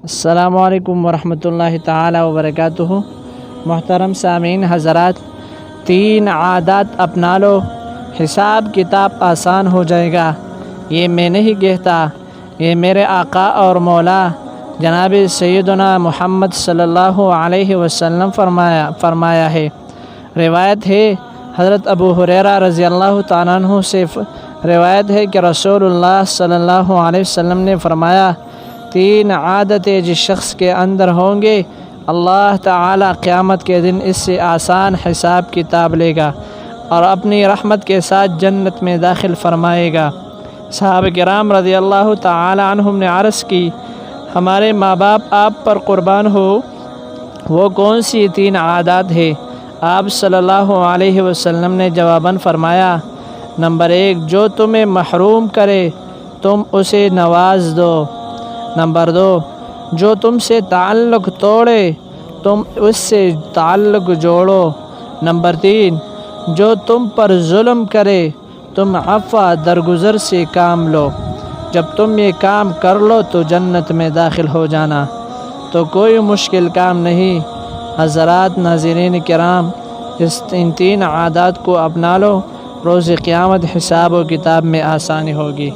السلام علیکم ورحمۃ اللہ تعالی وبرکاتہ۔ محترم سامعین حضرات، 3 عادات اپنا لو، حساب کتاب آسان ہو جائے گا۔ یہ میں نہیں کہتا، یہ میرے آقا اور مولا جناب سیدنا محمد صلی اللہ علیہ وسلم فرمایا ہے۔ روایت ہے حضرت ابو ہریرہ رضی اللہ تعالیٰ عنہ سے روایت ہے کہ رسول اللہ صلی اللہ علیہ وسلم نے فرمایا، 3 عادتیں جس شخص کے اندر ہوں گے، اللہ تعالیٰ قیامت کے دن اس سے آسان حساب کتاب لے گا اور اپنی رحمت کے ساتھ جنت میں داخل فرمائے گا۔ صحابہ کرام رضی اللہ تعالیٰ عنہم نے عرض کی، ہمارے ماں باپ آپ پر قربان ہو، وہ کون سی 3 عادات ہے؟ آپ صلی اللہ علیہ وسلم نے جواباً فرمایا، نمبر 1، جو تمہیں محروم کرے تم اسے نواز دو۔ نمبر 2، جو تم سے تعلق توڑے تم اس سے تعلق جوڑو۔ نمبر 3، جو تم پر ظلم کرے تم عفو درگزر سے کام لو۔ جب تم یہ کام کر لو تو جنت میں داخل ہو جانا۔ تو کوئی مشکل کام نہیں۔ حضرات ناظرین کرام، ان 3 عادات کو اپنا لو، روز قیامت حساب و کتاب میں آسانی ہوگی۔